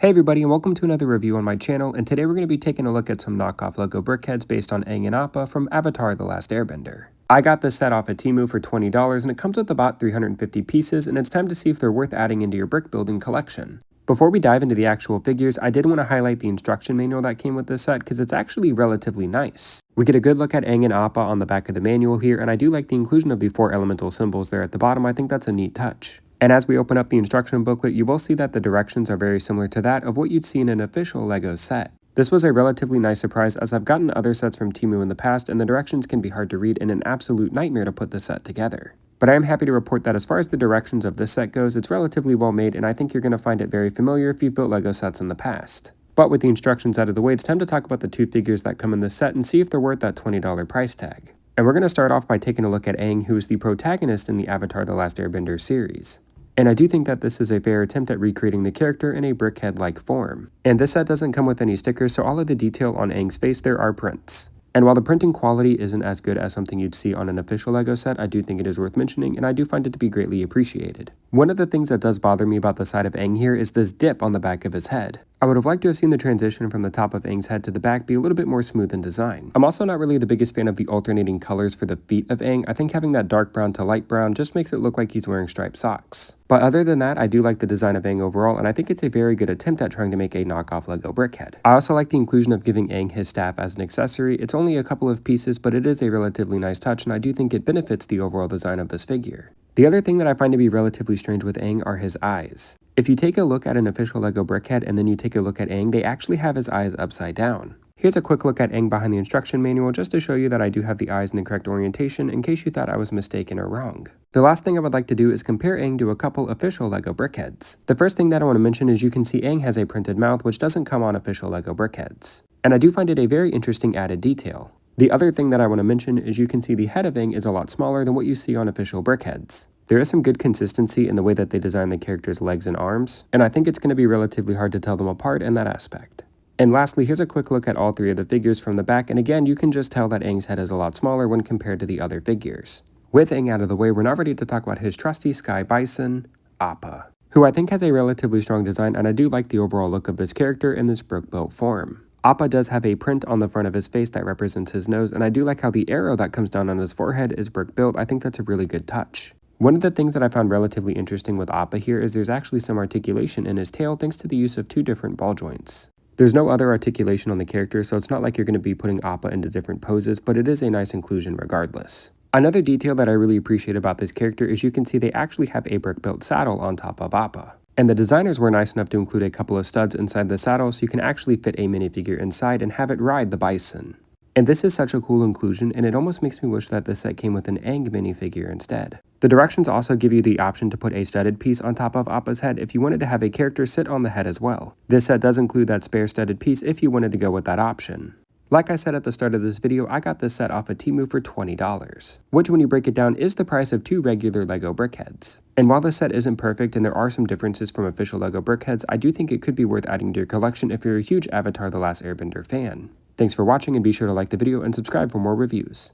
Hey everybody, and welcome to another review on my channel, and today we're going to be taking a look at some knockoff Lego Brickheads based on Aang and Appa from Avatar: The Last Airbender. I got this set off at Temu for $20, and it comes with about 350 pieces, and it's time to see if they're worth adding into your brick building collection. Before we dive into the actual figures, I did want to highlight the instruction manual that came with this set because it's actually relatively nice. We get a good look at Aang and Appa on the back of the manual here, and I do like the inclusion of the 4 elemental symbols there at the bottom. I think that's a neat touch. And as we open up the instruction booklet, you will see that the directions are very similar to that of what you'd see in an official LEGO set. This was a relatively nice surprise, as I've gotten other sets from Temu in the past and the directions can be hard to read and an absolute nightmare to put the set together. But I am happy to report that as far as the directions of this set goes, it's relatively well made, and I think you're going to find it very familiar if you've built LEGO sets in the past. But with the instructions out of the way, it's time to talk about the 2 figures that come in this set and see if they're worth that $20 price tag. And we're going to start off by taking a look at Aang, who is the protagonist in the Avatar: The Last Airbender series. And I do think that this is a fair attempt at recreating the character in a brickhead-like form. And this set doesn't come with any stickers, so all of the detail on Aang's face there are prints. And while the printing quality isn't as good as something you'd see on an official LEGO set, I do think it is worth mentioning, and I do find it to be greatly appreciated. One of the things that does bother me about the side of Aang here is this dip on the back of his head. I would have liked to have seen the transition from the top of Aang's head to the back be a little bit more smooth in design. I'm also not really the biggest fan of the alternating colors for the feet of Aang. I think having that dark brown to light brown just makes it look like he's wearing striped socks. But other than that, I do like the design of Aang overall, and I think it's a very good attempt at trying to make a knockoff LEGO brickhead. I also like the inclusion of giving Aang his staff as an accessory. It's only a couple of pieces, but it is a relatively nice touch, and I do think it benefits the overall design of this figure. The other thing that I find to be relatively strange with Aang are his eyes. If you take a look at an official LEGO brickhead and then you take a look at Aang, they actually have his eyes upside down. Here's a quick look at Aang behind the instruction manual just to show you that I do have the eyes in the correct orientation in case you thought I was mistaken or wrong. The last thing I would like to do is compare Aang to a couple official LEGO brickheads. The first thing that I want to mention is you can see Aang has a printed mouth, which doesn't come on official LEGO brickheads. And I do find it a very interesting added detail. The other thing that I want to mention is you can see the head of Aang is a lot smaller than what you see on official brickheads. There is some good consistency in the way that they design the character's legs and arms, and I think it's going to be relatively hard to tell them apart in that aspect. And lastly, here's a quick look at all 3 of the figures from the back, and again, you can just tell that Aang's head is a lot smaller when compared to the other figures. With Aang out of the way, we're now ready to talk about his trusty sky bison, Appa, who I think has a relatively strong design, and I do like the overall look of this character in this brick-built form. Appa does have a print on the front of his face that represents his nose, and I do like how the arrow that comes down on his forehead is brick-built. I think that's a really good touch. One of the things that I found relatively interesting with Appa here is there's actually some articulation in his tail thanks to the use of 2 different ball joints. There's no other articulation on the character, so it's not like you're going to be putting Appa into different poses, but it is a nice inclusion regardless. Another detail that I really appreciate about this character is you can see they actually have a brick-built saddle on top of Appa. And the designers were nice enough to include a couple of studs inside the saddle so you can actually fit a minifigure inside and have it ride the bison. And this is such a cool inclusion, and it almost makes me wish that this set came with an Aang minifigure instead. The directions also give you the option to put a studded piece on top of Appa's head if you wanted to have a character sit on the head as well. This set does include that spare studded piece if you wanted to go with that option. Like I said at the start of this video, I got this set off at Temu for $20, which when you break it down is the price of 2 regular LEGO brickheads. And while this set isn't perfect and there are some differences from official LEGO brickheads, I do think it could be worth adding to your collection if you're a huge Avatar: The Last Airbender fan. Thanks for watching, and be sure to like the video and subscribe for more reviews.